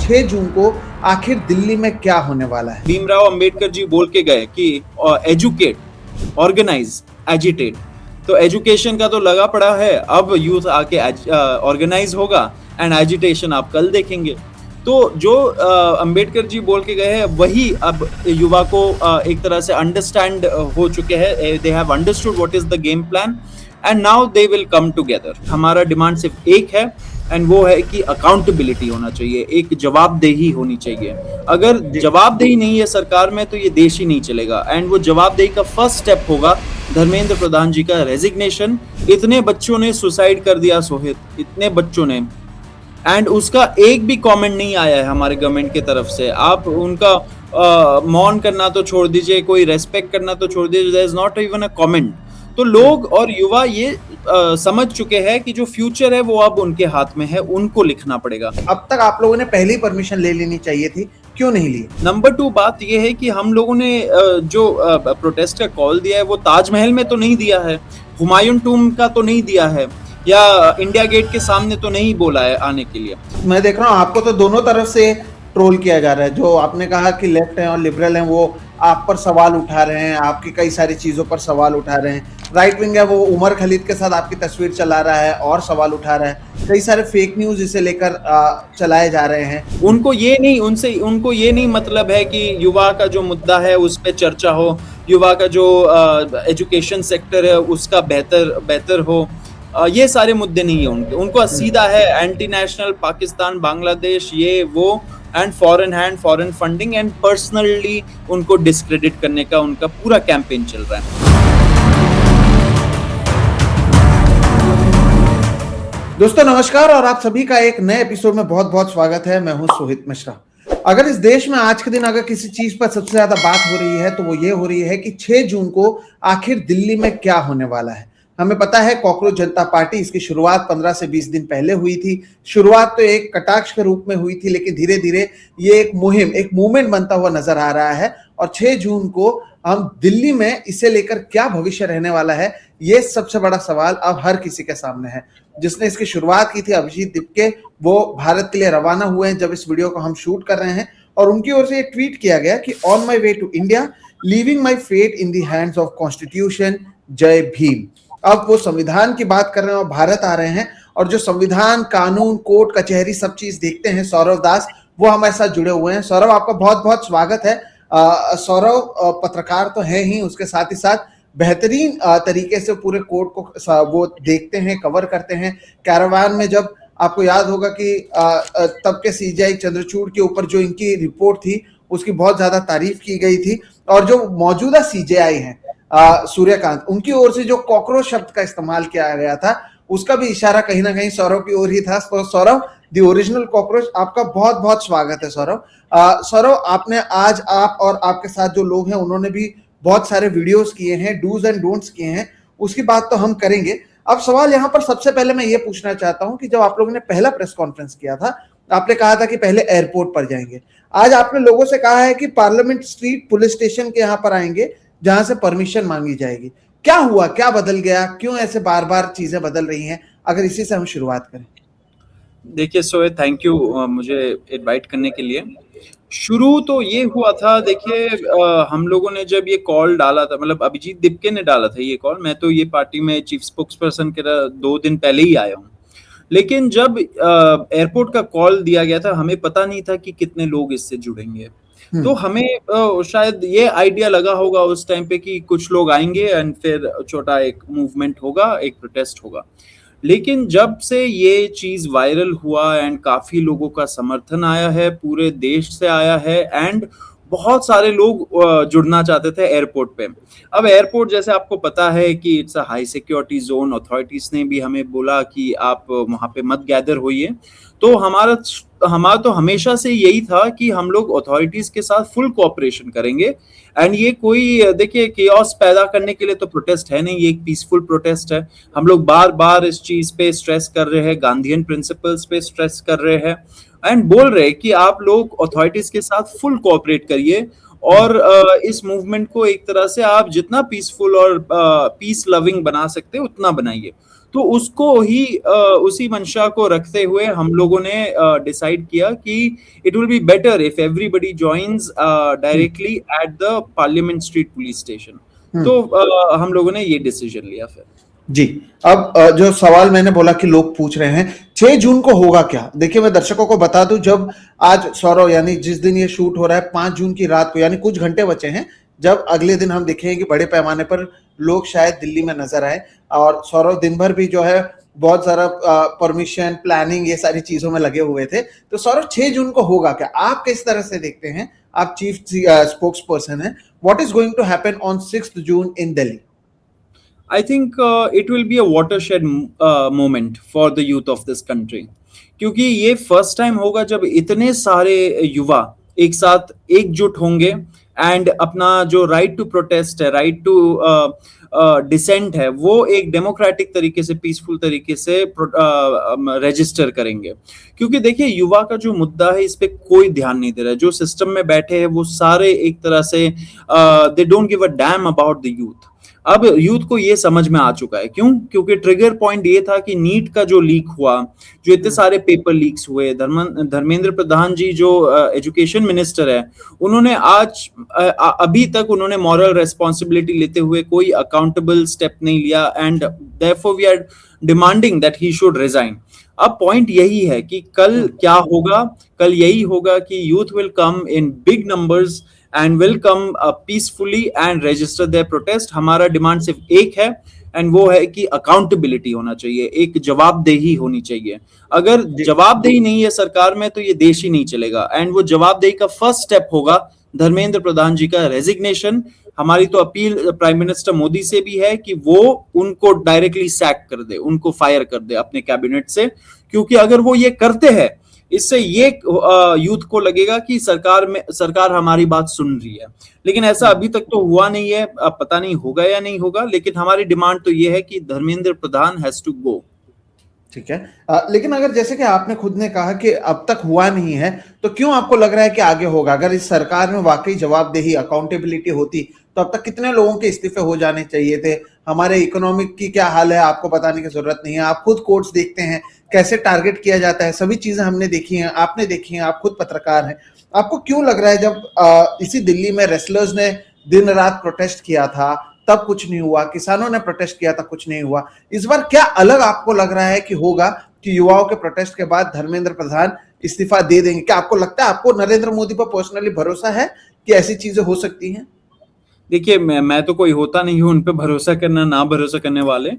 6 जून को आखिर दिल्ली में क्या होने वाला है। भीमराव अंबेडकर जी बोल के गए कि एजुकेट, ऑर्गेनाइज, एजिटेट। तो एजुकेशन का तो लगा पड़ा है, अब यूथ आके ऑर्गेनाइज होगा एंड एजिटेशन आप कल देखेंगे। तो जो अंबेडकर जी बोल के गए हैं वही अब युवा को एक तरह से अंडरस्टैंड हो चुके हैं। They have understood what is the game plan and now they will come together. हमारा डिमांड सिर्फ एक है एंड वो है कि अकाउंटेबिलिटी होना चाहिए, एक जवाबदेही होनी चाहिए। अगर जवाबदेही नहीं है सरकार में तो ये देश ही नहीं चलेगा। एंड वो जवाबदेही का फर्स्ट स्टेप होगा धर्मेंद्र प्रधान जी का रेजिग्नेशन। इतने बच्चों ने सुसाइड कर दिया सोहित, इतने बच्चों ने, एंड उसका एक भी कमेंट नहीं आया है हमारे गवर्नमेंट की तरफ से। आप उनका मौन करना तो छोड़ दीजिए, कोई रेस्पेक्ट करना तो छोड़ दीजिए, there is not even a comment. तो लोग और युवा ये समझ चुके हैं कि जो फ्यूचर है वो अब उनके हाथ में है, उनको लिखना पड़ेगा। अब तक आप लोगों ने पहले ही परमिशन ले लेनी चाहिए थी, क्यों नहीं ली? नंबर 2 बात ये है कि हम लोगों ने जो प्रोटेस्ट का कॉल दिया है वो ताजमहल में तो नहीं दिया है, हुमायूं टूम का तो नहीं दिया है, या इंडिया गेट के सामने तो नहीं बोला है आने के लिए। मैं देख रहा हूँ आपको तो दोनों तरफ से ट्रोल किया जा रहा है। जो आपने कहा कि लेफ्ट है और लिबरल हैं वो आप पर सवाल उठा रहे हैं, आपकी कई सारी चीजों पर सवाल उठा रहे हैं। राइट विंग है वो उमर खलीद के साथ आपकी तस्वीर चला रहा है और सवाल उठा रहा है। कई सारे फेक न्यूज इसे लेकर चलाए जा रहे हैं। उनको ये नहीं मतलब है कि युवा का जो मुद्दा है उस पर चर्चा हो, युवा का जो एजुकेशन सेक्टर है उसका बेहतर हो। ये सारे मुद्दे नहीं है उनको सीधा है एंटी नेशनल, पाकिस्तान, बांग्लादेश, ये वो, and foreign funding and personally उनको डिस्क्रेडिट करने का उनका पूरा कैंपेन चल रहा है। दोस्तों नमस्कार और आप सभी का एक नए एपिसोड में बहुत बहुत स्वागत है। मैं हूं सोहित मिश्रा। अगर इस देश में आज के दिन अगर किसी चीज पर सबसे ज्यादा बात हो रही है तो वो ये हो रही है कि 6 जून को आखिर दिल्ली में क्या होने वाला है। हमें पता है कॉकरोच जनता पार्टी, इसकी शुरुआत 15 से 20 दिन पहले हुई थी। शुरुआत तो एक कटाक्ष के रूप में हुई थी, लेकिन धीरे धीरे ये एक मुहिम, एक मूवमेंट बनता हुआ नजर आ रहा है। और 6 जून को हम दिल्ली में इसे लेकर क्या भविष्य रहने वाला है, ये सबसे बड़ा सवाल अब हर किसी के सामने है। जिसने इसकी शुरुआत की थी, अभिजीत दिपके, वो भारत के लिए रवाना हुए हैं जब इस वीडियो को हम शूट कर रहे हैं। और उनकी ओर से ये ट्वीट किया गया कि on my way to India, leaving my fate in the hands of constitution, Jai Bhim. अब वो संविधान की बात कर रहे हैं और भारत आ रहे हैं, और जो संविधान, कानून, कोर्ट कचहरी सब चीज देखते हैं सौरव दास, वो हमारे साथ जुड़े हुए हैं। सौरव, आपका बहुत बहुत स्वागत है। सौरव पत्रकार तो है ही, उसके साथ ही साथ बेहतरीन तरीके से पूरे कोर्ट को वो देखते हैं, कवर करते हैं। कैरावान में जब आपको याद होगा कि तब के सीजीआई चंद्रचूड़ के ऊपर जो इनकी रिपोर्ट थी उसकी बहुत ज्यादा तारीफ की गई थी, और जो मौजूदा सीजीआई हैं सूर्यकांत, उनकी ओर से जो कॉकरोच शब्द का इस्तेमाल किया गया था उसका भी इशारा कहीं ना कहीं सौरव की ओर ही था। तो सौरव, द ओरिजिनल कॉकरोच, आपका बहुत बहुत स्वागत है। सौरव, आपने आज, आप और आपके साथ जो लोग हैं उन्होंने भी बहुत सारे वीडियोस किए हैं, डूज एंड डोंट्स किए हैं, उसकी बात तो हम करेंगे। अब सवाल यहाँ पर सबसे पहले मैं ये पूछना चाहता हूँ कि जब आप लोगों ने पहला प्रेस कॉन्फ्रेंस किया था, आपने कहा था कि पहले एयरपोर्ट पर जाएंगे। आज आपने लोगों से कहा है कि पार्लियामेंट स्ट्रीट पुलिस स्टेशन के यहाँ पर आएंगे जहां से परमिशन मांगी जाएगी। क्या हुआ, क्या बदल गया, क्यों ऐसे बार बार चीजें बदल रही हैं? अगर इसी से हम शुरुआत करें। देखिए सोहित, थैंक यू मुझे इनवाइट करने के लिए। शुरू तो ये हुआ था, देखिए हम लोगों ने जब ये कॉल डाला था, मतलब अभिजीत दिपके ने डाला था ये कॉल, मैं तो ये पार्टी में चीफ स्पोक्स पर्सन के 2 दिन पहले ही आया हूँ। लेकिन जब एयरपोर्ट का कॉल दिया गया था, हमें पता नहीं था कि कितने लोग इससे जुड़ेंगे। तो हमें शायद ये आइडिया लगा होगा उस टाइम पे कि कुछ लोग आएंगे एंड फिर छोटा एक मूवमेंट होगा, एक प्रोटेस्ट होगा। लेकिन जब से ये चीज वायरल हुआ एंड काफी लोगों का समर्थन आया है, पूरे देश से आया है, एंड बहुत सारे लोग जुड़ना चाहते थे एयरपोर्ट पे। अब एयरपोर्ट जैसे आपको पता है कि it's a high security zone, authorities ने भी हमें बोला कि आप वहां पे मत गैदर होइए। तो हमारा तो हमेशा से यही था कि हम लोग अथॉरिटीज के साथ फुल कोऑपरेशन करेंगे। एंड ये कोई, देखिए, केओस पैदा करने के लिए तो प्रोटेस्ट है नहीं, ये एक पीसफुल प्रोटेस्ट है। हम लोग बार बार इस चीज पे स्ट्रेस कर रहे हैं, गांधीयन प्रिंसिपल्स पे स्ट्रेस कर रहे हैं, एंड बोल रहे हैं कि आप लोग अथॉरिटीज के साथ फुल कोऑपरेट करिए और इस मूवमेंट को एक तरह से आप जितना पीसफुल और पीस लविंग बना सकते हैं उतना बनाइए। तो उसको ही उसी मंशा को रखते हुए हम लोगों ने डिसाइड किया कि it will be better if everybody joins directly at the parliament street police station. तो हम लोगों ने ये डिसीजन लिया फिर। जी, अब जो सवाल मैंने बोला कि लोग पूछ रहे हैं 6 जून को होगा क्या? देखिए, मैं दर्शकों को बता दूं, जब आज सौरव यानी जिस दिन ये शूट हो रहा है 5 जून की रात को, यानी कुछ घंटे बचे हैं, जब अगले दिन हम देखेंगे कि बड़े पैमाने पर लोग शायद दिल्ली में नजर आए। और सौरव दिन भर भी जो है बहुत सारा परमिशन, प्लानिंग, ये सारी चीजों में लगे हुए थे। तो सौरव 6 जून को होगा क्या? आप किस तरह से देखते हैं? आप चीफ स्पोक्स पर्सन हैं। What is going to happen on 6th June in Delhi? I think it will be a watershed moment for the youth of this country, क्योंकि ये फर्स्ट टाइम होगा जब इतने सारे युवा एक साथ एकजुट होंगे एंड अपना जो राइट टू प्रोटेस्ट है, राइट टू डिसेंट है, वो एक डेमोक्रेटिक तरीके से, पीसफुल तरीके से रजिस्टर करेंगे। क्योंकि देखिए, युवा का जो मुद्दा है इस पे कोई ध्यान नहीं दे रहा है। जो सिस्टम में बैठे हैं वो सारे एक तरह से they don't give a damn about the youth. अब यूथ को ये समझ में आ चुका है। क्यों? क्योंकि ट्रिगर पॉइंट ये था कि नीट का जो लीक हुआ, जो इतने सारे पेपर लीक्स हुए, धर्मेंद्र प्रधान जी जो एजुकेशन मिनिस्टर है, उन्होंने आज अभी तक उन्होंने मॉरल रेस्पॉन्सिबिलिटी लेते हुए कोई अकाउंटेबल स्टेप नहीं लिया and therefore we are demanding that he should resign. अब पॉइंट यही है कि कल क्या होगा? कल यही होगा कि youth will come in big numbers and will come peacefully and register their protest। हमारा डिमांड सिर्फ एक है एंड वो है कि अकाउंटेबिलिटी होना चाहिए, एक जवाबदेही होनी चाहिए। अगर जवाबदेही नहीं है सरकार में तो ये देश ही नहीं चलेगा। एंड वो जवाबदेही का फर्स्ट स्टेप होगा धर्मेंद्र प्रधान जी का रेजिग्नेशन। हमारी तो अपील प्राइम मिनिस्टर मोदी से भी है कि वो उनको डायरेक्टली सैक कर दे, उनको फायर कर दे अपने कैबिनेट से। क्योंकि अगर वो ये करते हैं, इससे ये यूथ को लगेगा कि सरकार हमारी बात सुन रही है। लेकिन ऐसा अभी तक तो हुआ नहीं है, अब पता नहीं होगा या नहीं होगा। लेकिन हमारी डिमांड तो ये है कि Dharmendra Pradhan has to go. ठीक है, लेकिन अगर जैसे कि आपने खुद ने कहा कि अब तक हुआ नहीं है, तो क्यों आपको लग रहा है कि आगे होगा? अगर इस सरकार में वाकई जवाबदेही, अकाउंटेबिलिटी होती तो अब तक कितने लोगों के इस्तीफे हो जाने चाहिए थे। हमारे इकोनॉमिक की क्या हाल है आपको बताने की जरूरत नहीं है। आप खुद कोर्ट्स देखते हैं, कैसे टारगेट किया जाता है, सभी चीजें हमने देखी हैं, आपने देखी हैं, आप खुद पत्रकार हैं। आपको क्यों लग रहा है जब इसी दिल्ली में रेसलर्स ने दिन रात प्रोटेस्ट किया था तब कुछ नहीं हुआ, किसानों ने प्रोटेस्ट किया था कुछ नहीं हुआ, इस बार क्या अलग आपको लग रहा है कि होगा कि युवाओं के प्रोटेस्ट के बाद धर्मेंद्र प्रधान इस्तीफा दे देंगे? क्या आपको लगता है, आपको नरेंद्र मोदी पर पर्सनली भरोसा है कि ऐसी चीजें हो सकती हैं? देखिए, मैं तो कोई होता नहीं हूं उन पे भरोसा करना, ना भरोसा करने वाले।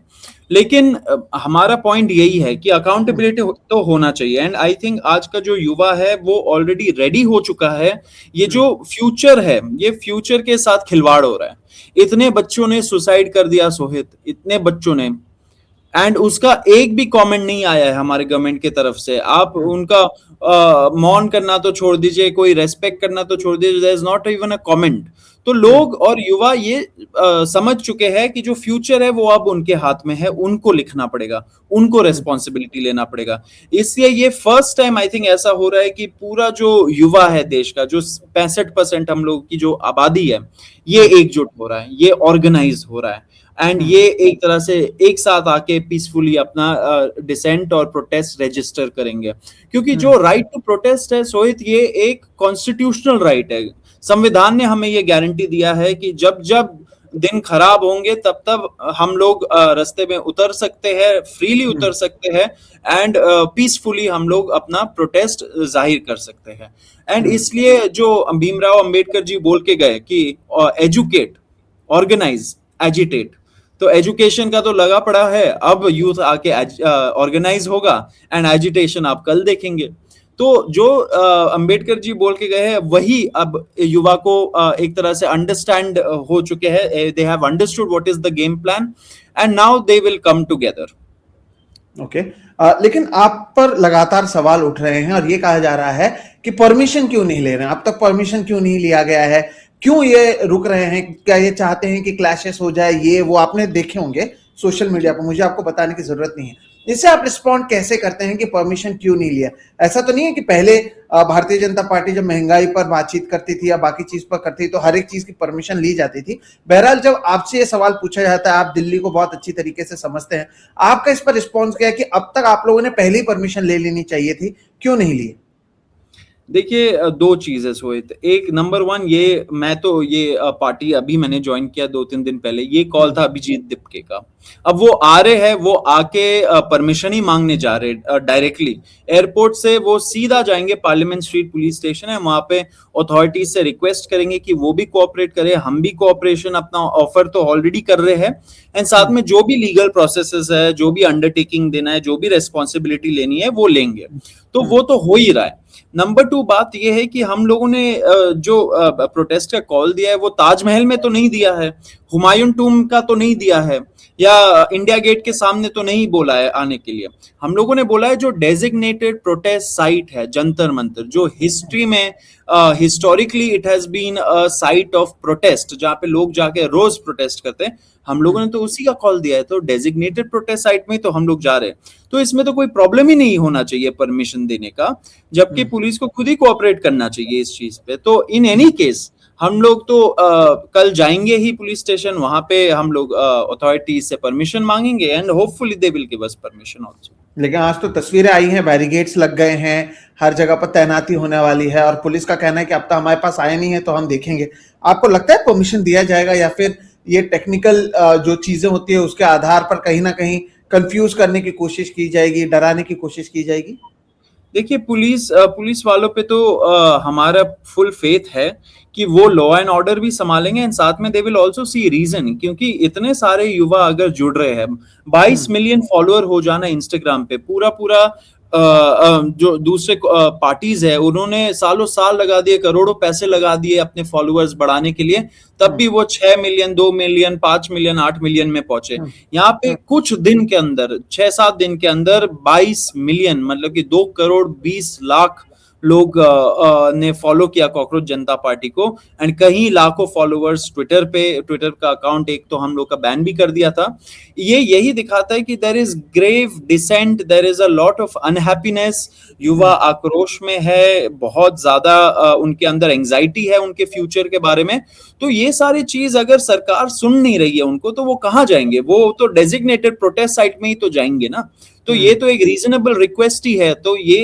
लेकिन हमारा पॉइंट यही है कि अकाउंटेबिलिटी तो होना चाहिए। एंड आई थिंक आज का जो युवा है वो ऑलरेडी रेडी हो चुका है। ये जो फ्यूचर है, ये फ्यूचर के साथ खिलवाड़ हो रहा है। इतने बच्चों ने सुसाइड कर दिया सोहित, इतने बच्चों ने, एंड उसका एक भी कमेंट नहीं आया है हमारे गवर्नमेंट की तरफ से। आप उनका मौन करना तो छोड़ दीजिए, कोई रेस्पेक्ट करना तो छोड़ दीजिए, there is not even a comment. तो लोग और युवा ये समझ चुके हैं कि जो फ्यूचर है वो अब उनके हाथ में है, उनको लिखना पड़ेगा, उनको रेस्पॉन्सिबिलिटी लेना पड़ेगा। इसलिए ये फर्स्ट टाइम आई थिंक ऐसा हो रहा है कि पूरा जो युवा है देश का, जो 65% हम लोग की जो आबादी है, ये एकजुट हो रहा है, ये ऑर्गेनाइज हो रहा है एंड ये एक तरह से एक साथ आके पीसफुली अपना डिसेंट और प्रोटेस्ट रजिस्टर करेंगे। क्योंकि जो राइट टू प्रोटेस्ट है सोहित, ये एक कॉन्स्टिट्यूशनल राइट है। संविधान ने हमें ये गारंटी दिया है कि जब जब दिन खराब होंगे तब तब हम लोग रास्ते में उतर सकते हैं, फ्रीली उतर सकते हैं एंड पीसफुली हम लोग अपना प्रोटेस्ट जाहिर कर सकते हैं। एंड इसलिए जो भीमराव अंबेडकर जी बोल के गए कि एजुकेट, ऑर्गेनाइज, एजिटेट, तो एजुकेशन का तो लगा पड़ा है, अब यूथ आके ऑर्गेनाइज होगा एंड एजिटेशन आप कल देखेंगे। तो जो अंबेडकर जी बोल के गए हैं वही अब युवा को एक तरह से अंडरस्टैंड हो चुके हैं। They have understood what is the game plan and now they will come together. Okay, लेकिन आप पर लगातार सवाल उठ रहे हैं और ये कहा जा रहा है कि परमिशन क्यों नहीं ले रहे हैं, अब तक परमिशन क्यों नहीं लिया गया है, क्यों ये रुक रहे हैं? क्या ये चाहते हैं कि क्लैशेस हो जाए? ये वो आपने देखे होंगे सोशल मीडिया पर, मुझे आपको बताने की जरूरत नहीं है। इससे आप रिस्पॉन्ड कैसे करते हैं कि परमिशन क्यों नहीं लिया? ऐसा तो नहीं है कि पहले भारतीय जनता पार्टी जब महंगाई पर बातचीत करती थी या बाकी चीज पर करती थी तो हर एक चीज की परमिशन ली जाती थी। बहरहाल जब आपसे ये सवाल पूछा जाता है, आप दिल्ली को बहुत अच्छी तरीके से समझते हैं, आपका इस पर रिस्पॉन्स क्या है कि अब तक आप लोगों ने पहले ही परमिशन ले लेनी चाहिए थी, क्यों नहीं लिए? देखिए, दो चीजें सोहित। एक, नंबर वन, ये मैं तो ये पार्टी अभी मैंने ज्वाइन किया 2-3 दिन पहले, ये कॉल था अभिजीत दिपके का। अब वो आ रहे हैं, वो आके परमिशन ही मांगने जा रहे डायरेक्टली एयरपोर्ट से। वो सीधा जाएंगे पार्लियामेंट स्ट्रीट पुलिस स्टेशन है, वहां पे अथॉरिटीज से रिक्वेस्ट करेंगे कि वो भी कोऑपरेट करे, हम भी कोऑपरेशन अपना ऑफर तो ऑलरेडी कर रहे हैं, एंड साथ में जो भी लीगल प्रोसेसेस है, जो भी अंडरटेकिंग देना है, जो भी रेस्पॉन्सिबिलिटी लेनी है, वो लेंगे। तो वो तो हो ही रहा है। नंबर 2 बात यह है कि हम लोगों ने जो प्रोटेस्ट का कॉल दिया है वो ताजमहल में तो नहीं दिया है, हुमायूं टूम का तो नहीं दिया है, या इंडिया गेट के सामने तो नहीं बोला है आने के लिए। हम लोगों ने बोला है जो डेजिग्नेटेड प्रोटेस्ट साइट है जंतर मंतर, जो हिस्ट्री में historically it has been a site of protest, जहां पे लोग जाके रोज प्रोटेस्ट करते हैं, हम लोगों ने तो उसी का कॉल दिया है। तो डेजिग्नेटेड प्रोटेस्ट साइट में तो हम लोग जा रहे हैं, तो इसमें तो कोई प्रॉब्लम ही नहीं होना चाहिए परमिशन देने का, जबकि पुलिस को खुद ही कोऑपरेट करना चाहिए इस चीज पे। तो इन एनी केस हम लोग तो कल जाएंगे ही पुलिस स्टेशन, वहां पे हम लोग अथॉरिटीज से परमिशन मांगेंगे, and hopefully they will give us permission also. लेकिन आज तो तस्वीरें आई हैं, बैरिकेड्स लग गए हैं, हर जगह पर तैनाती होने वाली है और पुलिस का कहना है कि अब तक हमारे पास आए नहीं है तो हम देखेंगे। आपको लगता है परमिशन दिया जाएगा या फिर ये टेक्निकल जो चीजें होती है उसके आधार पर कहीं ना कहीं कंफ्यूज करने की कोशिश की जाएगी, डराने की कोशिश की जाएगी? देखिए, पुलिस वालों पे तो हमारा फुल फेथ है कि वो लॉ एंड ऑर्डर भी संभालेंगे, एंड साथ में they will also see reason, क्योंकि इतने सारे युवा अगर जुड़ रहे हैं, 22 मिलियन फॉलोअर हो जाना इंस्टाग्राम पे, पूरा पूरा जो दूसरे पार्टीज है उन्होंने सालों साल लगा दिए, करोड़ों पैसे लगा दिए अपने फॉलोअर्स बढ़ाने के लिए, तब भी वो 6 मिलियन, 2 मिलियन, 5 मिलियन, 8 मिलियन में पहुंचे। यहाँ पे कुछ दिन के अंदर, 6-7 दिन के अंदर 22 मिलियन, मतलब कि 2 करोड़ 20 लाख लोग ने फॉलो किया कॉकरोच जनता पार्टी को, एंड कई लाखों फॉलोअर्स ट्विटर पे, ट्विटर का अकाउंट एक तो हम लोग का बैन भी कर दिया था। ये यही दिखाता है कि there is grave dissent, there is a lot of unhappiness, युवा आक्रोश में है, बहुत ज्यादा उनके अंदर एंजाइटी है उनके फ्यूचर के बारे में। तो ये सारी चीज अगर सरकार सुन नहीं रही है उनको, तो वो कहाँ जाएंगे? वो तो डेजिग्नेटेड प्रोटेस्ट साइट में ही तो जाएंगे ना। तो ये तो एक रीजनेबल रिक्वेस्ट ही है, तो ये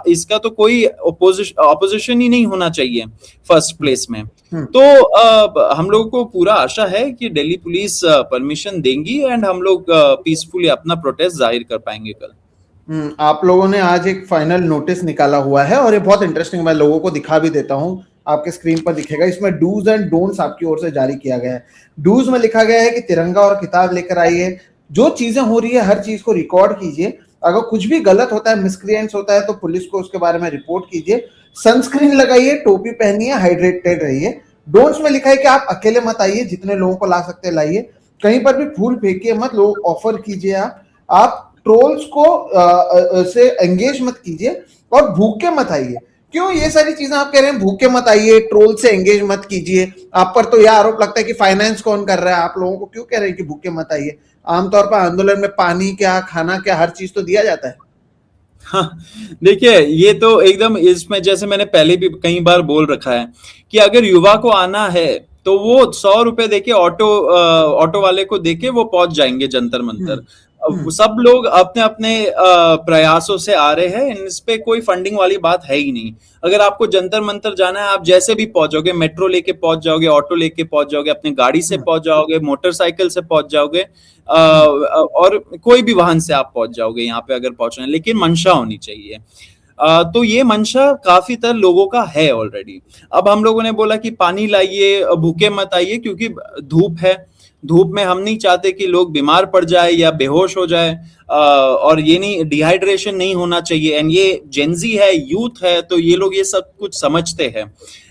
इसका तो कोई ऑपोजिशन ही नहीं होना चाहिए फर्स्ट प्लेस में। तो हम लोगों को पूरा आशा है कि दिल्ली पुलिस परमिशन देंगी, एंड हम लोग पीसफुली अपना प्रोटेस्ट जाहिर कर पाएंगे कल। आप लोगों ने आज एक फाइनल नोटिस निकाला हुआ है और ये बहुत इंटरेस्टिंग, मैं लोगों को दिखा भी देता हूँ, आपके स्क्रीन पर दिखेगा। इसमें डूज एंड डोंट्स आपकी ओर से जारी किया गया है। डूज में लिखा गया है कि तिरंगा और किताब लेकर आइए, जो चीजें हो रही है हर चीज को रिकॉर्ड कीजिए, अगर कुछ भी गलत होता है, मिसक्रिएंट्स होता है तो पुलिस को उसके बारे में रिपोर्ट कीजिए, सनस्क्रीन लगाइए, टोपी पहनिए, हाइड्रेटेड रहिए। डोंट्स में लिखा है कि आप अकेले मत आइए, जितने लोगों को ला सकते हैं लाइए, कहीं पर भी फूल फेंकिए मत, लोग ऑफर कीजिए, आप ट्रोल्स को से एंगेज मत कीजिए और भूखे मत आइए। क्यों ये सारी चीजें आप कह रहे हैं? भूखे मत आइए, ट्रोल से एंगेज मत कीजिए। आप पर तो यह आरोप लगता है कि फाइनेंस कौन कर रहा है, आप लोगों को क्यों कह रहे हैं कि भूखे मत आइए? आमतौर पर आंदोलन में पानी क्या, खाना क्या, हर चीज तो दिया जाता है। हाँ, देखिए, ये तो एकदम, इसमें जैसे मैंने पहले भी कई बार बोल रखा है कि अगर युवा को आना है तो वो 100 रुपए देके ऑटो वाले को देके वो पहुंच जाएंगे जंतर मंतर। सब लोग अपने अपने प्रयासों से आ रहे हैं, इस पे कोई फंडिंग वाली बात है ही नहीं। अगर आपको जंतर मंतर जाना है, आप जैसे भी पहुंच जाओगे, मेट्रो लेके पहुंच जाओगे, ऑटो लेके पहुंच जाओगे, अपनी गाड़ी से पहुंच जाओगे, मोटरसाइकिल से पहुंच जाओगे, और कोई भी वाहन से आप पहुंच जाओगे यहाँ पे अगर पहुंचना है, लेकिन मंशा होनी चाहिए। तो ये मंशा काफी तरह लोगों का है ऑलरेडी। अब हम लोगों ने बोला कि पानी लाइए, भूखे मत आइए, क्योंकि धूप है, धूप में हम नहीं चाहते कि लोग बीमार पड़ जाए या बेहोश हो जाए, और ये नहीं, डिहाइड्रेशन नहीं होना चाहिए। एंड ये जेंजी है, यूथ है, तो ये लोग ये सब कुछ समझते हैं,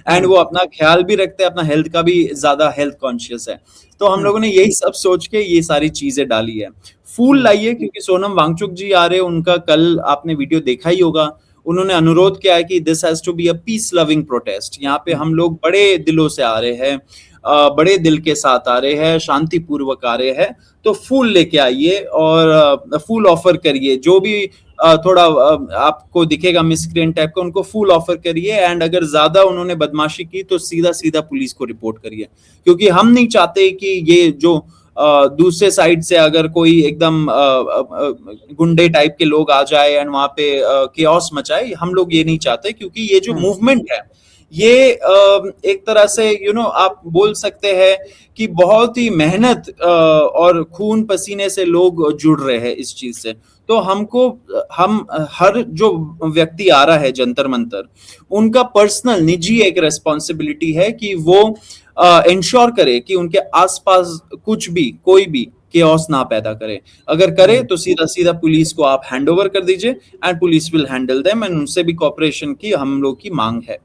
एंड वो अपना ख्याल भी रखते हैं, अपना हेल्थ का भी ज्यादा हेल्थ कॉन्शियस है। तो हम लोगों ने यही सब सोच के ये सारी चीजें डाली है। फूल लाइए, क्योंकि सोनम वांगचुक जी आ रहे हैं, उनका कल आपने वीडियो देखा ही होगा, उन्होंने अनुरोध किया है कि this has to be a peace loving protest. यहाँ पे हम लोग बड़े दिलों से आ रहे हैं, बड़े दिल के साथ आ रहे हैं, शांतिपूर्वक आ रहे हैं, तो फूल लेके आइए और फूल ऑफर करिए। जो भी थोड़ा आपको दिखेगा मिसक्रिएंट टाइप का, उनको फूल ऑफर करिए, एंड अगर ज्यादा उन्होंने बदमाशी की तो सीधा सीधा पुलिस को रिपोर्ट करिए, क्योंकि हम नहीं चाहते कि ये जो दूसरे साइड से अगर कोई एकदम गुंडे टाइप के लोग आ जाए एंड वहां पे केओस मचाए, हम लोग ये नहीं चाहते, क्योंकि ये जो मूवमेंट है ये एक तरह से आप बोल सकते हैं कि बहुत ही मेहनत और खून पसीने से लोग जुड़ रहे हैं इस चीज से। तो हम हर जो व्यक्ति आ रहा है जंतर मंतर, उनका पर्सनल निजी एक रेस्पॉन्सिबिलिटी है कि वो इंश्योर करे कि उनके आसपास कुछ भी कोई भी केओस ना पैदा करे। अगर करे तो सीधा सीधा पुलिस को आप हैंड ओवर कर दीजिए and police will handle them, and उनसे भी कोऑपरेशन की हम लोग की मांग है।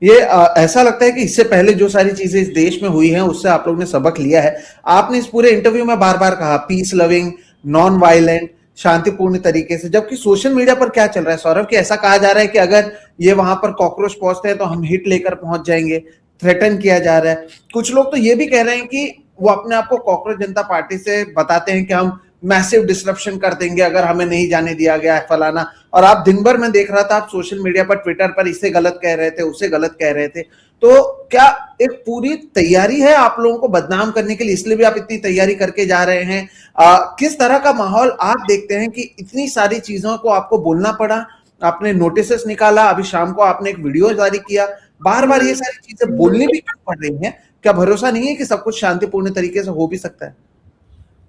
ये ऐसा लगता है कि इससे पहले जो सारी चीजें इस देश में हुई हैं उससे आप लोग ने सबक लिया है। आपने इस पूरे इंटरव्यू में बार बार कहा पीस लविंग, नॉन वायलेंट, शांतिपूर्ण तरीके से, जबकि सोशल मीडिया पर क्या चल रहा है सौरभ, कि ऐसा कहा जा रहा है कि अगर ये वहां पर कॉकरोच पहुंचते हैं तो हम हिट लेकर पहुंच जाएंगे, थ्रेटन किया जा रहा है। कुछ लोग तो ये भी कह रहे हैं कि वो अपने आप को कॉकरोच जनता पार्टी से बताते हैं कि हम मैसिव डिसरप्शन कर देंगे अगर हमें नहीं जाने दिया गया है, फलाना। और आप दिन भर, मैं देख रहा था, आप सोशल मीडिया पर, ट्विटर पर इसे गलत कह रहे थे, उसे गलत कह रहे थे। तो क्या एक पूरी तैयारी है आप लोगों को बदनाम करने के लिए, इसलिए भी आप इतनी तैयारी करके जा रहे हैं? किस तरह का माहौल आप देखते हैं कि इतनी सारी चीजों को आपको बोलना पड़ा? आपने नोटिस निकाला, अभी शाम को आपने एक वीडियो जारी किया, बार बार ये सारी चीजें बोलनी भी क्यों पड़ रही हैं? क्या भरोसा नहीं है कि सब कुछ शांतिपूर्ण तरीके से हो भी सकता है?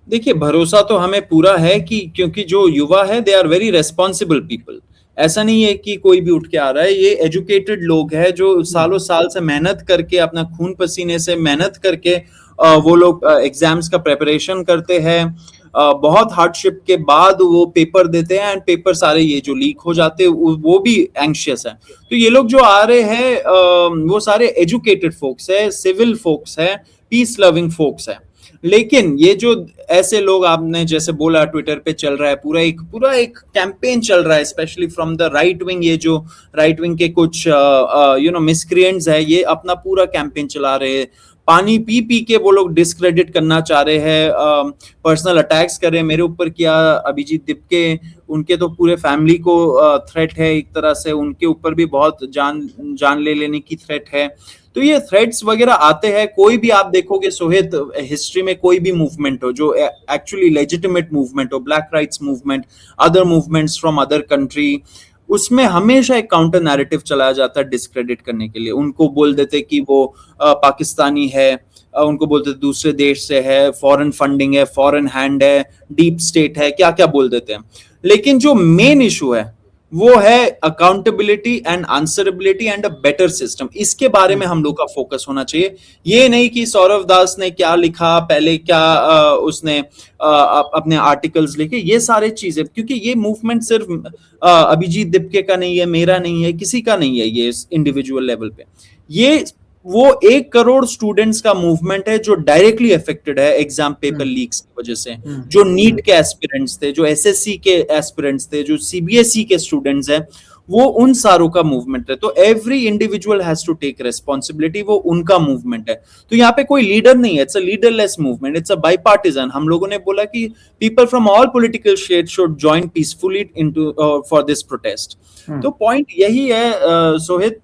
देखिए, भरोसा तो हमें पूरा है कि क्योंकि जो युवा है they are very responsible people. ऐसा नहीं है कि कोई भी उठ के आ रहा है, ये एजुकेटेड लोग हैं जो सालों साल से मेहनत करके, अपना खून पसीने से मेहनत करके वो लोग एग्जाम्स का प्रेपरेशन करते हैं। बहुत हार्डशिप के बाद वो पेपर देते हैं एंड पेपर सारे ये जो लीक हो जाते हैं वो भी एंग्शियस है। तो ये लोग जो आ रहे हैं वो सारे एजुकेटेड फोक्स है, सिविल फोक्स है, पीस लविंग फोक्स है। लेकिन ये जो ऐसे लोग, आपने जैसे बोला ट्विटर पे चल रहा है, पूरा एक कैंपेन चल रहा है, specially from the right wing. ये जो राइट विंग के कुछ मिसक्रिएंट्स है, ये अपना पूरा कैंपेन चला रहे हैं। पानी पी पी के वो लोग डिस्क्रेडिट करना चाह रहे हैं, पर्सनल अटैक्स कर रहे हैं। मेरे ऊपर किया अभिजीत दिपके, उनके तो पूरे फैमिली को थ्रेट है, एक तरह से उनके ऊपर भी बहुत जान ले लेने की थ्रेट है। तो ये थ्रेट्स वगैरह आते हैं। कोई भी आप देखोगे सोहित, हिस्ट्री में कोई भी मूवमेंट हो जो एक्चुअली लेजिटिमेट मूवमेंट हो, black rights movement, other movements from other country, उसमें हमेशा एक काउंटर नैरेटिव चलाया जाता है डिस्क्रेडिट करने के लिए। उनको बोल देते कि वो पाकिस्तानी है, उनको बोलते दूसरे देश से है, फॉरेन फंडिंग है, फॉरेन हैंड है, डीप स्टेट है, क्या क्या बोल देते हैं। लेकिन जो मेन इशू है वो है accountability and answerability and a better system. इसके बारे में हम लोग का फोकस होना चाहिए। ये नहीं कि सौरभ दास ने क्या लिखा पहले, क्या उसने अपने आर्टिकल्स लिखे, ये सारे चीजें, क्योंकि ये मूवमेंट सिर्फ अभिजीत दिपके का नहीं है, मेरा नहीं है, किसी का नहीं है। ये इंडिविजुअल लेवल पे ये वो 1 करोड़ स्टूडेंट्स का मूवमेंट है जो डायरेक्टली अफेक्टेड है एग्जाम पेपर लीक्स की वजह से। जो नीट के एस्पिरेंट्स थे, जो एसएससी के एस्पिरेंट्स थे, जो सीबीएसई के स्टूडेंट्स हैं, वो उन सारों का मूवमेंट है। तो every individual has to take responsibility, वो उनका मूवमेंट है। तो यहाँ पे कोई लीडर नहीं है, it's a leaderless movement, it's a bipartisan. हम लोगों ने बोला कि people from all political shade should join peacefully into for this protest. तो पॉइंट यही है सोहित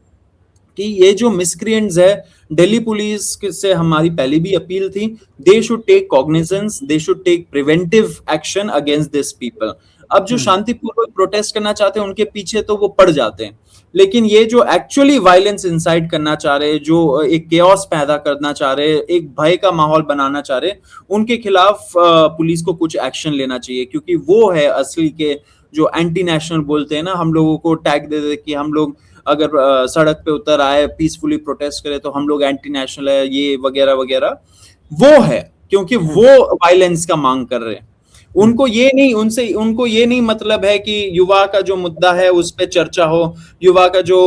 कि ये जो मिसक्रिएंट्स है, दिल्ली पुलिस से हमारी पहले भी अपील थी, they should take cognizance, they should take preventive action against this people. अब जो शांतिपूर्वक प्रोटेस्ट करना चाहते हैं उनके पीछे तो वो पड़ जाते हैं, लेकिन ये जो एक्चुअली वायलेंस इंसाइट करना चाह रहे हैं, जो एक केओस पैदा करना चाह रहे हैं, एक भय का माहौल बनाना चाह रहे हैं, उनके खिलाफ पुलिस को कुछ एक्शन लेना चाहिए। क्योंकि वो है असली के जो एंटी नेशनल बोलते हैं ना, हम लोगों को टैग दे दे कि हम लोग अगर सड़क पे उतर आए, पीसफुली प्रोटेस्ट करे तो हम लोग एंटी नेशनल है, ये वगैरह वगैरह। वो है क्योंकि वो वायलेंस का मांग कर रहे हैं। उनको ये नहीं मतलब है कि युवा का जो मुद्दा है उस पे चर्चा हो, युवा का जो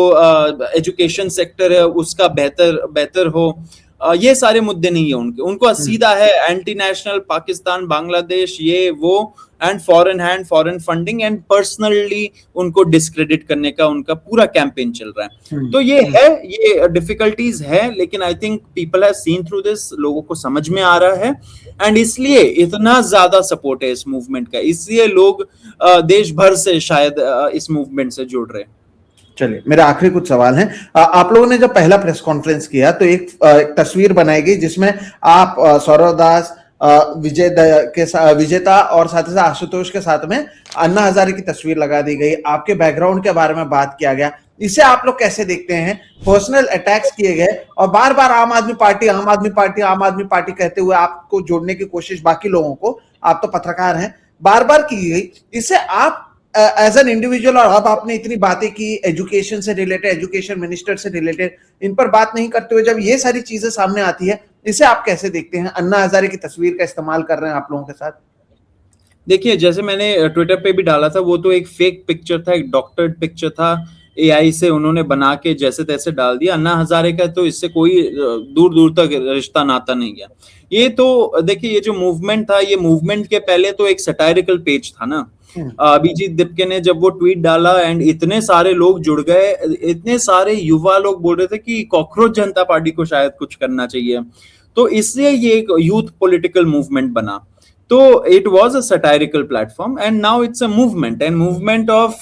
एजुकेशन सेक्टर है उसका बेहतर हो। ये सारे मुद्दे नहीं है उनके, उनको हम्म, सीधा है एंटी नेशनल, पाकिस्तान, बांग्लादेश, ये वो, and foreign funding, and personally उनको डिस्क्रेडिट करने का उनका पूरा कैंपेन चल रहा है। तो ये हम्म। है, ये डिफिकल्टीज है, लेकिन I think people have seen through this, लोगों को समझ में आ रहा है, एंड इसलिए इतना ज्यादा सपोर्ट है इस मूवमेंट का, इसलिए लोग देश भर से शायद इस मूवमेंट से जुड़ रहे हैं। चलिए, मेरा आखिरी कुछ सवाल है। आप लोगों ने जब पहला प्रेस कॉन्फ्रेंस किया तो एक तस्वीर बनाई गई जिसमें आप सौरव दास, विजेता और साथ ही साथ आशुतोष के साथ में अन्ना हजारे की तस्वीर लगा दी गई, आपके बैकग्राउंड के बारे में बात किया गया। इसे आप लोग कैसे देखते हैं? पर्सनल अटैक्स किए गए और बार बार आम आदमी पार्टी, आम आदमी पार्टी, आम आदमी पार्टी कहते हुए आपको जोड़ने की कोशिश बाकी लोगों को, आप तो पत्रकार हैं, बार बार की गई। इससे आप एज एन इंडिविजुअल, और अब आपने इतनी बातें की एजुकेशन से रिलेटेड, एजुकेशन मिनिस्टर से रिलेटेड, इन पर बात नहीं करते हुए जब ये सारी चीजें सामने आती है, इसे आप कैसे देखते हैं? अन्ना हजारे की तस्वीर का इस्तेमाल कर रहे हैं आप लोगों के साथ। देखिए, जैसे मैंने ट्विटर पे भी डाला था, वो तो एक फेक पिक्चर था, एक डॉक्टर्ड पिक्चर था, एआई से उन्होंने बना के जैसे तैसे डाल दिया। अन्ना हजारे का तो इससे कोई दूर दूर तक रिश्ता नाता नहीं गया। ये तो देखिए, ये जो मूवमेंट था, ये मूवमेंट के पहले तो एक सटायरिकल पेज था ना। अभिजीत दिपके ने जब वो ट्वीट डाला एंड इतने सारे लोग जुड़ गए, इतने सारे युवा लोग बोल रहे थे कि कॉकरोच जनता पार्टी को शायद कुछ करना चाहिए, तो इसलिए ये एक यूथ पॉलिटिकल मूवमेंट बना। तो it was a satirical platform, and now it's a movement of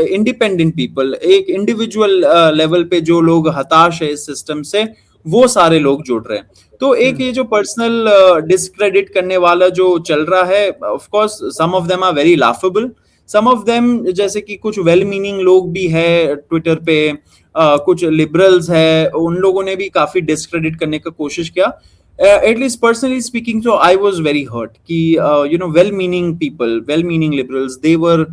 independent people, एक इंडिविजुअल लेवल पे जो लोग हताश है इस सिस्टम से, वो सारे लोग जुड़ रहे हैं। तो एक ये जो पर्सनल डिस्क्रेडिट करने वाला जो चल रहा है, of course some of them are very laughable, some of them, जैसे कि कुछ वेल मीनिंग लोग भी है ट्विटर पे, कुछ लिबरल्स है, उन लोगों ने भी काफी डिस्क्रेडिट करने का कोशिश किया। At least personally speaking, so I was very hurt कि well-meaning people, well-meaning liberals, they were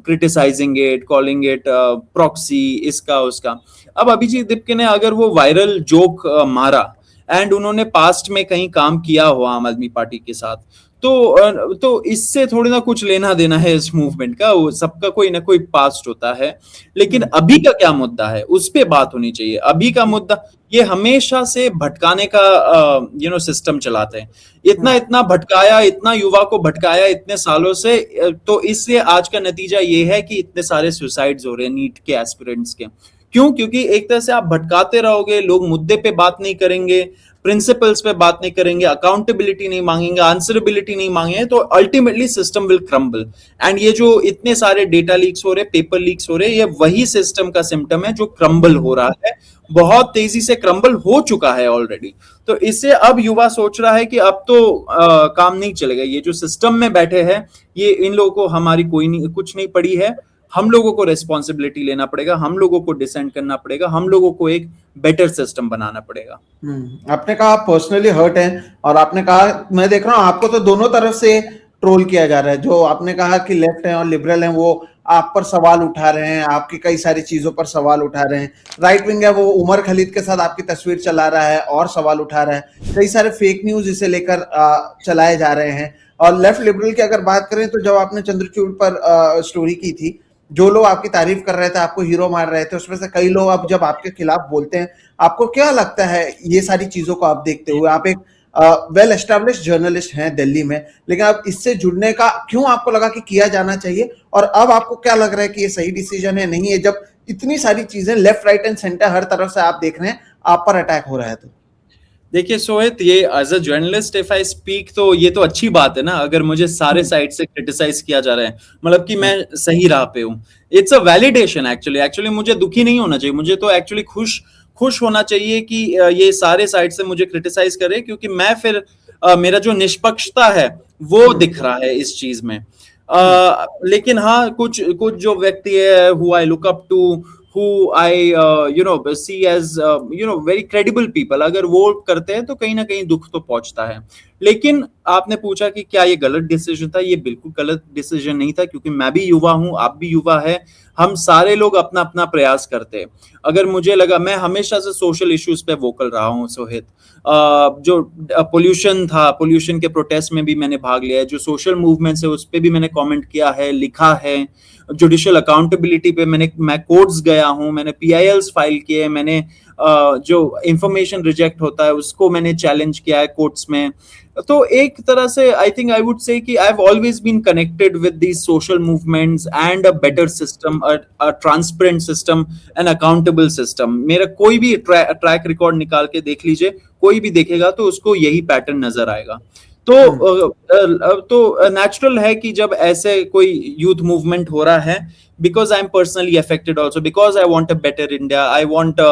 criticizing it, calling it proxy, इसका उसका। अब अभिजीत दिपके ने अगर वो वायरल जोक मारा एंड उन्होंने पास्ट में कहीं काम किया हो आम आदमी पार्टी के साथ, तो इससे थोड़ी ना कुछ लेना देना है इस मूवमेंट का, सबका कोई ना कोई पास्ट होता है। लेकिन अभी का क्या मुद्दा है, उस पे बात होनी चाहिए। अभी का मुद्दा, ये हमेशा से भटकाने का सिस्टम चलाते हैं, इतना भटकाया, इतना युवा को भटकाया इतने सालों से, तो इसलिए आज का नतीजा ये है कि इतने सारे सुसाइड्स हो रहे हैं नीट के एस्पिरेंट्स के। क्यों? क्योंकि एक तरह से आप भटकाते रहोगे, लोग मुद्दे पे बात नहीं करेंगे, प्रिंसिपल्स पे बात नहीं करेंगे, अकाउंटेबिलिटी नहीं मांगेंगे, आंसरेबिलिटी नहीं मांगेंगे, तो ultimately system will crumble. And ये जो इतने सारे डेटा लीक्स हो रहे, पेपर लीक्स हो रहे, ये वही सिस्टम का सिम्टम है जो क्रम्बल हो रहा है, बहुत तेजी से क्रम्बल हो चुका है ऑलरेडी। तो इससे अब युवा सोच रहा है कि अब तो काम नहीं चलेगा, ये जो सिस्टम में बैठे हैं, ये इन लोगों को हमारी कुछ नहीं पड़ी है, हम लोगों को रेस्पॉन्सिबिलिटी लेना पड़ेगा, हम लोगों को डिसेंड करना पड़ेगा, हम लोगों को एक बेटर सिस्टम बनाना पड़ेगा। आपने कहा पर्सनली हर्ट है, और आपने कहा, मैं देख रहा हूं आपको तो दोनों तरफ से ट्रोल किया जा रहा है। जो आपने कहा कि लेफ्ट है और लिबरल है, वो आप पर सवाल उठा रहे हैं, आपकी कई सारी चीजों पर सवाल उठा रहे हैं। राइट विंग है, वो उमर खलीद के साथ आपकी तस्वीर चला रहा है और सवाल उठा रहा है, कई सारे फेक न्यूज इसे लेकर चलाए जा रहे हैं। और लेफ्ट लिबरल की अगर बात करें तो जब आपने चंद्रचूड़ पर स्टोरी की थी, जो लोग आपकी तारीफ कर रहे थे, आपको हीरो मार रहे थे, उसमें से कई लोग अब जब आपके खिलाफ बोलते हैं, आपको क्या लगता है ये सारी चीजों को आप देखते हुए? आप एक वेल एस्टैब्लिश्ड जर्नलिस्ट हैं दिल्ली में, लेकिन अब इससे जुड़ने का क्यों आपको लगा कि किया जाना चाहिए, और अब आपको क्या लग रहा है कि ये सही डिसीजन है, नहीं है, जब इतनी सारी चीजें लेफ्ट राइट एंड सेंटर हर तरफ से आप देख रहे हैं, आप पर अटैक हो रहा है? तो देखिए सोहित, ये as a journalist if I speak, तो ये तो अच्छी बात है ना, अगर मुझे सारे साइड से क्रिटिसाइज किया जा रहा है, मतलब कि मैं सही राह पे हूँ, इट्स अ वैलिडेशन। एक्चुअली मुझे दुखी नहीं होना चाहिए, मुझे तो एक्चुअली खुश होना चाहिए कि ये सारे साइड से मुझे क्रिटिसाइज करे, क्योंकि मैं फिर मेरा जो निष्पक्षता है वो दिख रहा है इस चीज में। लेकिन हाँ, कुछ जो व्यक्ति है who I look up to, who I see as very credible people, अगर वो करते हैं तो कहीं ना कहीं दुख तो पहुंचता है। लेकिन आपने पूछा कि क्या ये गलत डिसीजन था, ये बिल्कुल गलत डिसीजन नहीं था, क्योंकि मैं भी युवा हूं, आप भी युवा है, हम सारे लोग अपना अपना प्रयास करते हैं। अगर मुझे लगा, मैं हमेशा से सोशल इश्यूज पे वोकल रहा हूं सोहित, जो पोल्यूशन था, पोल्यूशन के प्रोटेस्ट में भी मैंने भाग लिया है, जो सोशल मूवमेंट्स है उस पर भी मैंने कमेंट किया है, लिखा है, जुडिशियल अकाउंटेबिलिटी पे मैं कोर्ट्स गया हूं, मैंने PILs फाइल किए, मैंने जो इंफॉर्मेशन रिजेक्ट होता है उसको मैंने चैलेंज किया है कोर्ट्स में। तो एक तरह से I think I would say कि I have always been connected with these social movements and a better system, a transparent system and accountable system. मेरा कोई भी ट्रैक रिकॉर्ड निकाल के देख लीजिए, कोई भी देखेगा तो उसको यही पैटर्न नजर आएगा। तो नेचुरल है कि जब ऐसे कोई यूथ मूवमेंट हो रहा है, because I'm personally affected also, because I want a better India, I want a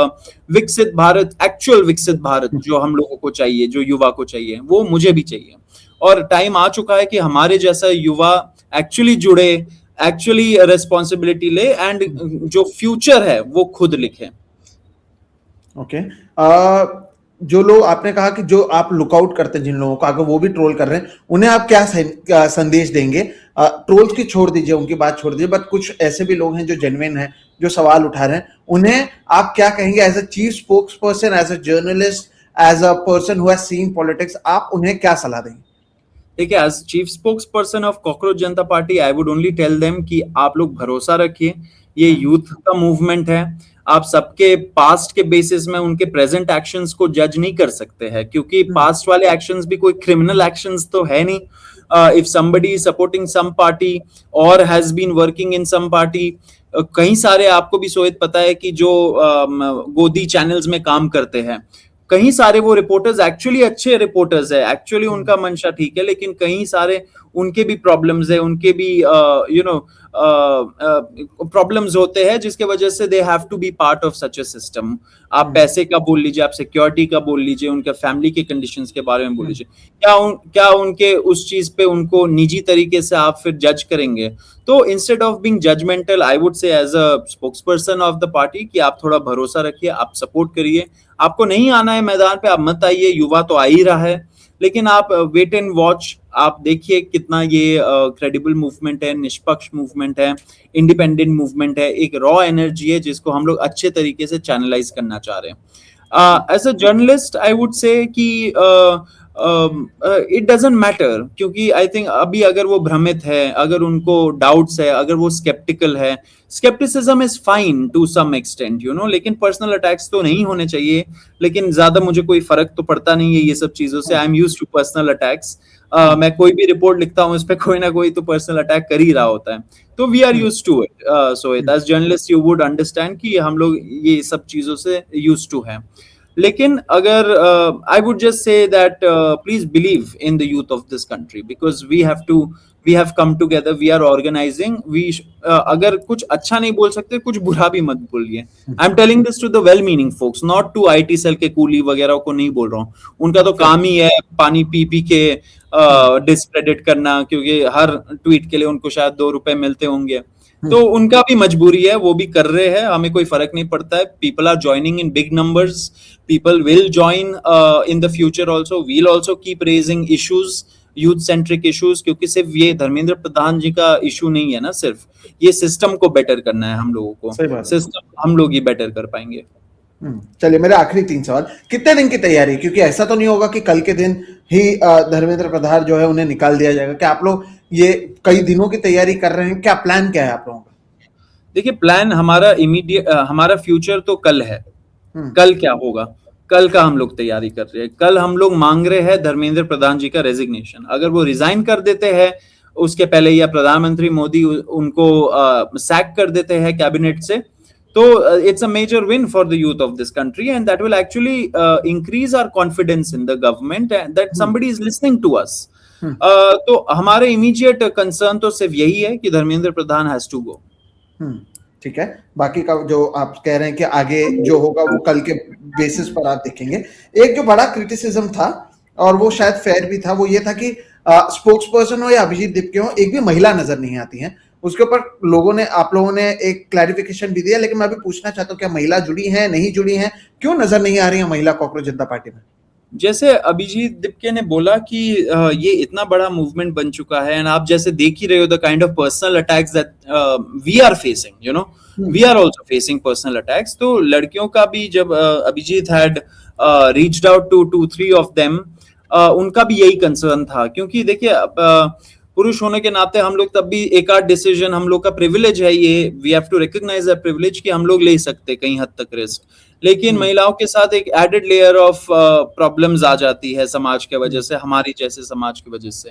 विकसित भारत, actual विकसित भारत जो हम लोगों को चाहिए, जो युवा को चाहिए, वो मुझे भी चाहिए। और टाइम आ चुका है कि हमारे जैसा युवा एक्चुअली जुड़े, एक्चुअली रिस्पॉन्सिबिलिटी ले एंड जो फ्यूचर है वो खुद लिखे। ओके जो लोग आपने कहा कि जो आप लुकआउट करते हैं जिन लोगों को, अगर वो भी ट्रोल कर रहे हैं, उन्हें आप क्या संदेश देंगे? ट्रोल्स की छोड़ दीजिए, उनकी बात छोड़ दीजिए, बट कुछ ऐसे भी लोग हैं जो जेन्युइन हैं, जो सवाल उठा रहे हैं, उन्हें आप क्या कहेंगे as a chief spokesperson, as a journalist, as a person who has seen politics, आप उन्हें क्या सलाह देंगे? देखिए, as chief spokesperson of cockroach Janata party I would only tell them कि आप लोग भरोसा रखिए, ये यूथ का मूवमेंट है। आप सबके पास्ट के बेसिस में उनके प्रेजेंट एक्शंस को जज नहीं कर सकते हैं, क्योंकि पास्ट वाले एक्शंस भी कोई क्रिमिनल एक्शंस तो है नहीं। If somebody is supporting some party or has been working in some party, कई सारे आपको भी सोहित पता है कि जो गोदी चैनल्स में काम करते हैं, कहीं सारे वो रिपोर्टर्स एक्चुअली अच्छे रिपोर्टर्स है, एक्चुअली उनका मंशा ठीक है, लेकिन कहीं सारे उनके भी प्रॉब्लम्स है, उनके भी प्रॉब्लम्स होते हैं, जिसके वजह से they have to be part of such a system. आप पैसे का बोल लीजिए, आप सिक्योरिटी का बोल लीजिए, उनके फैमिली के कंडीशंस के बारे में बोल लीजिए, क्या उनके उस चीज पे उनको निजी तरीके से आप फिर जज करेंगे? तो instead of being judgmental, I would say as a spokesperson of the party कि आप थोड़ा भरोसा रखिए, आप सपोर्ट करिए। आपको नहीं आना है मैदान पे, आप मत आइए, युवा तो आ ही रहा है, लेकिन आप वेट एंड वॉच, आप देखिए कितना ये क्रेडिबल मूवमेंट है, निष्पक्ष मूवमेंट है, इंडिपेंडेंट मूवमेंट है, एक रॉ एनर्जी है जिसको हम लोग अच्छे तरीके से चैनलाइज करना चाह रहे हैं। As a journalist I would say कि इट डजंट मैटर, क्योंकि आई थिंक अभी अगर वो भ्रमित है, अगर उनको डाउट्स है, अगर वो स्केप्टिकल है, skepticism is fine to some extent, you know, लेकिन पर्सनल अटैक्स तो नहीं होने चाहिए। लेकिन ज्यादा मुझे कोई फर्क तो पड़ता नहीं है ये सब चीजों से। I am used to personal attacks. मैं कोई भी रिपोर्ट लिखता हूँ, उस पर कोई ना कोई तो पर्सनल अटैक कर ही रहा होता है, तो we are used to it. So as journalist you would understand कि हम लोग ये सब चीजों से यूज्ड टू हैं। लेकिन अगर I would just say that please believe in the youth of this country, because we have come together, we are organising. अगर कुछ अच्छा नहीं बोल सकते, कुछ बुरा भी मत बोलिए। I am telling this to the well meaning folks, not to IT cell के कूली वगैरह को नहीं बोल रहा हूँ। उनका तो काम ही है पानी पी पी के डिस्क्रेडिट करना, क्योंकि हर ट्वीट के लिए उनको शायद 2 रुपए मिलते होंगे, तो उनका भी मजबूरी है, वो भी कर रहे हैं, हमें कोई फर्क नहीं पड़ता है। People are joining in big numbers, people will join in the future also, we'll also keep raising issues, youth centric issues, क्योंकि सिर्फ ये धर्मेंद्र प्रधान जी का इशू नहीं है ना, सिर्फ ये सिस्टम को बेटर करना है हम लोगों को, सिस्टम हम लोग ही बेटर कर पाएंगे। चलिए, मेरे आखिरी 3 सवाल। कितने दिन की तैयारी, क्योंकि ऐसा तो नहीं होगा कि कल के दिन ही धर्मेंद्र प्रधान जो है उन्हें निकाल दिया जाएगा, क्या आप लोग ये कई दिनों की तैयारी कर रहे हैं? क्या प्लान क्या है आप लोगों का? देखिए, प्लान हमारा इमीडिएट, हमारा फ्यूचर तो कल है। कल क्या होगा, कल का हम लोग तैयारी कर रहे हैं। कल हम लोग मांग रहे हैं धर्मेंद्र प्रधान जी का रेजिग्नेशन। अगर वो रिजाइन कर देते हैं उसके पहले, या प्रधानमंत्री मोदी उनको सैक कर देते हैं कैबिनेट से, तो it's a major win for the youth of this country, and that will actually increase our confidence in the government and that somebody is listening to us. तो हमारे इमीडिएट कंसर्न तो सिर्फ यही है कि Dharmendra Pradhan has to go. ठीक है, बाकी का जो आप कह रहे हैं कि आगे जो होगा वो कल के बेसिस पर आप देखेंगे। एक जो बड़ा क्रिटिसिज्म था, और वो शायद फेयर भी था, वो ये था कि स्पोक्स पर्सन हो या अभिजीत दीपके हो, एक भी महिला नजर नहीं आती है। उसके ऊपर आप लोगों ने एक क्लैरिफिकेशन भी दिया, लेकिन मैं भी पूछना चाहता हूँ, क्या महिला जुड़ी हैं, नहीं जुड़ी हैं, क्यों नजर नहीं आ रही है महिला कॉकरोच जनता पार्टी में? जैसे अभिजीत दीपके ने बोला कि ये इतना बड़ा मूवमेंट बन चुका है, एंड आप जैसे देख ही रहे हो the kind of personal attacks that we are facing, you know, we are also facing personal attacks. तो लड़कियों का भी, जब Abhijit had reached out to 2-3 of them, उनका भी यही कंसर्न था, क्योंकि देखिए पुरुष होने के नाते हम लोग तब भी एक आध डिसीजन, हम लोग का प्रिविलेज है ये, we have to recognise that privilege कि हम लोग ले सकते कहीं हद तक रिस्क। लेकिन महिलाओं के साथ एक एडेड लेयर ऑफ प्रॉब्लम्स आ जाती है समाज के वजह से, हमारी जैसे समाज की वजह से,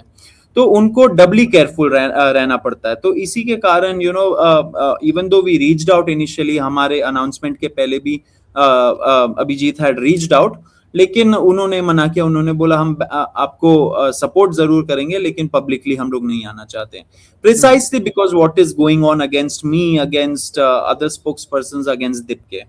तो उनको डबली केयरफुल रहना पड़ता है। तो इसी के कारण even though we reached out initially, हमारे अनाउंसमेंट के पहले भी अभिजीत हैड रीच्ड आउट, लेकिन उन्होंने मना किया। उन्होंने बोला हम आपको सपोर्ट जरूर करेंगे लेकिन पब्लिकली हम लोग नहीं आना चाहते, precisely because what is going on against me, against other spokespersons, against दीप्के।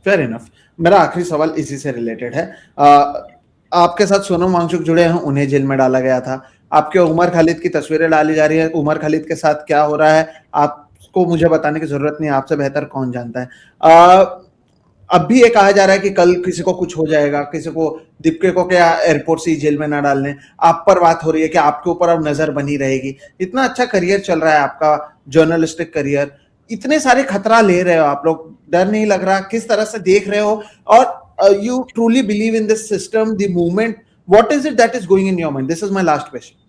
Fair enough. मेरा आखिरी सवाल इसी से रिलेटेड है। आपके साथ सोनम वांगचुक जुड़े हैं, उन्हें जेल में डाला गया था। आपके उमर खालिद की तस्वीरें डाली जा रही है, उमर खालिद के साथ क्या हो रहा है आपको मुझे बताने की जरूरत नहीं, आपसे बेहतर कौन जानता है। अब भी ये कहा जा रहा है कि कल किसी को कुछ हो जाएगा, किसी को, दीप्के को क्या एयरपोर्ट से जेल में ना डालने, आप पर बात हो रही है कि आपके ऊपर अब नजर बनी रहेगी। इतना अच्छा करियर चल रहा है आपका, जर्नलिस्टिक करियर, इतने सारे खतरा ले रहे हो आप लोग, डर नहीं लग रहा? किस तरह से देख रहे हो? और you truly believe in this system, the movement, what is it that is going in your mind? This is my last question.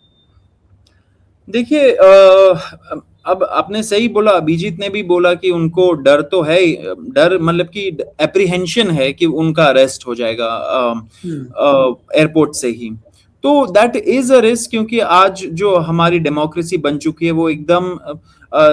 देखिए, अब आपने सही बोला, अभिजीत ने भी बोला कि उनको डर तो है, डर मतलब कि एप्रीहेंशन है कि उनका अरेस्ट हो जाएगा एयरपोर्ट से ही। तो दैट इज अ रिस्क, क्योंकि आज जो हमारी डेमोक्रेसी बन चुकी है वो एकदम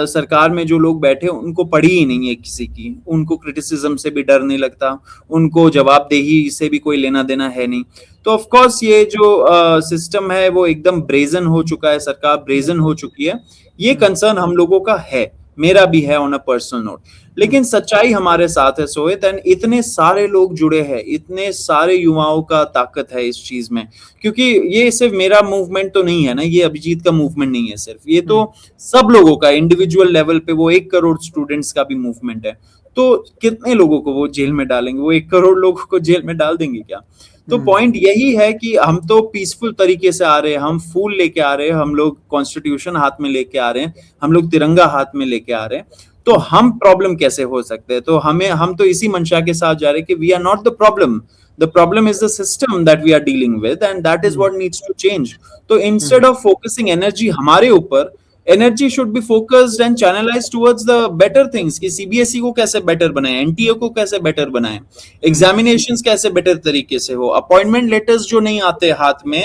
सरकार में जो लोग बैठे उनको पड़ी ही नहीं है किसी की, उनको क्रिटिसिज्म से भी डर नहीं लगता, उनको जवाबदेही से भी कोई लेना देना है नहीं। तो ऑफ कोर्स ये जो सिस्टम है वो एकदम ब्रेजन हो चुका है, सरकार ब्रेजन हो चुकी है। ये कंसर्न हम लोगों का है, मेरा भी है ऑन अ पर्सनल नोट। लेकिन सच्चाई हमारे साथ है सोहित, एंड इतने सारे लोग जुड़े हैं, इतने सारे युवाओं का ताकत है इस चीज में, क्योंकि ये सिर्फ मेरा मूवमेंट तो नहीं है ना, ये अभिजीत का मूवमेंट नहीं है सिर्फ, ये तो सब लोगों का इंडिविजुअल लेवल पे, वो 1 करोड़ स्टूडेंट्स का भी मूवमेंट है। तो कितने लोगों को वो जेल में डालेंगे? वो 1 करोड़ लोगों को जेल में डाल देंगे क्या? तो पॉइंट यही है कि हम तो पीसफुल तरीके से आ रहे हैं, हम फूल लेके आ रहे हैं, हम लोग कॉन्स्टिट्यूशन हाथ में लेके आ रहे हैं, हम लोग तिरंगा हाथ में लेके आ रहे हैं। तो हम प्रॉब्लम कैसे हो सकते हैं? तो हम तो इसी मंशा के साथ जा रहे हैं कि we are not the problem, the problem is the system that we are dealing with, and that is what needs to change. So instead of focusing energy हमारे ऊपर, energy should be focused and channelized towards the better things, कि CBSE को कैसे better बनाए, NTA को कैसे better बनाए, examinations कैसे बेटर तरीके से हो, अपॉइंटमेंट लेटर्स जो नहीं आते हाथ में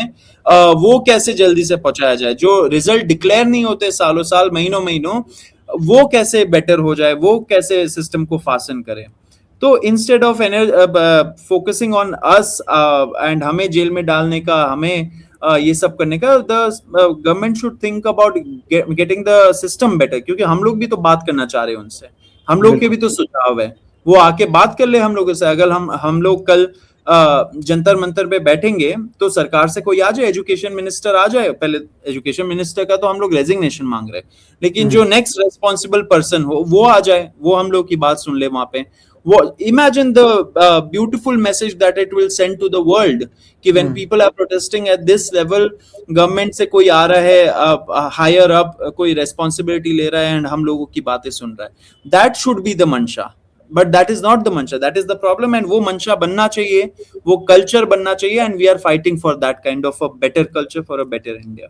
वो कैसे जल्दी से पहुंचाया जाए, जो रिजल्ट डिक्लेयर नहीं होते सालों साल, महीनों महीनों, वो कैसे बेटर हो जाए, वो कैसे सिस्टम को फासन करे। तो instead of focusing on us and हमें जेल में डालने का, हमें ये सब करने का, the government should think about getting the system better, क्योंकि हम लोग भी तो बात करना चाह रहे हैं उनसे, हम लोग के भी तो सुझाव है, वो आके बात कर ले हम लोगों से। अगर हम लोग कल जंतर मंतर पे बैठेंगे तो सरकार से कोई आ जाए, एजुकेशन मिनिस्टर आ जाए, पहले एजुकेशन मिनिस्टर का तो हम लोग रेजिग्नेशन मांग रहे हैं, लेकिन जो नेक्स्ट रेस्पॉन्सिबल पर्सन हो वो आ जाए, वो हम लोग की बात सुन ले वहां पे। Imagine the beautiful message that it will send to the world कि when people are protesting at this level, government से कोई आ रहा है हायर अप, कोई रेस्पॉन्सिबिलिटी ले रहा है एंड हम लोगों की बातें सुन रहा है, that should be the मंशा, but that is not the mantra, that is the problem, and वो मंशा बनना चाहिए, वो कल्चर बनना चाहिए, and we are fighting for that kind of a better culture for a better India।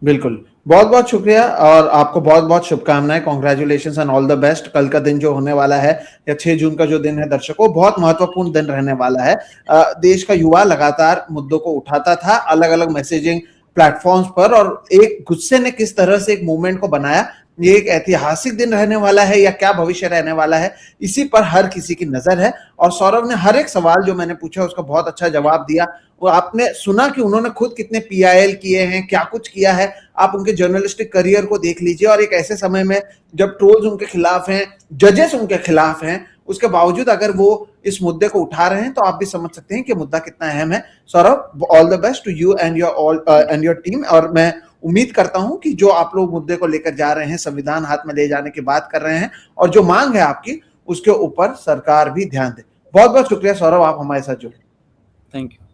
बिल्कुल, बहुत बहुत शुक्रिया और आपको बहुत बहुत शुभकामनाएं, congratulations and all the best. कल का दिन जो होने वाला है, या 6 जून का जो दिन है दर्शकों, बहुत महत्वपूर्ण दिन रहने वाला है। देश का युवा लगातार मुद्दों को उठाता था अलग अलग मैसेजिंग प्लेटफॉर्म्स पर, और एक गुस्से ने किस तरह से एक मूवमेंट को बनाया, ये एक ऐतिहासिक दिन रहने वाला है या क्या भविष्य रहने वाला है, इसी पर हर किसी की नजर है। और सौरभ ने हर एक सवाल जो मैंने पूछा उसका बहुत अच्छा जवाब दिया। वो आपने सुना कि उन्होंने खुद कितने PIL किए हैं, क्या कुछ किया है, आप उनके जर्नलिस्टिक करियर को देख लीजिए। और एक ऐसे समय में जब ट्रोल्स उनके खिलाफ हैं, जजेस उनके खिलाफ हैं, उसके बावजूद अगर वो इस मुद्दे को उठा रहे हैं तो आप भी समझ सकते हैं कि मुद्दा कितना अहम है। Saurabh, all the best to you and your team. और मैं उम्मीद करता हूं कि जो आप लोग मुद्दे को लेकर जा रहे हैं, संविधान हाथ में ले जाने की बात कर रहे हैं, और जो मांग है आपकी, उसके ऊपर सरकार भी ध्यान दे। बहुत बहुत शुक्रिया सौरभ, आप हमारे साथ जुड़े। Thank you.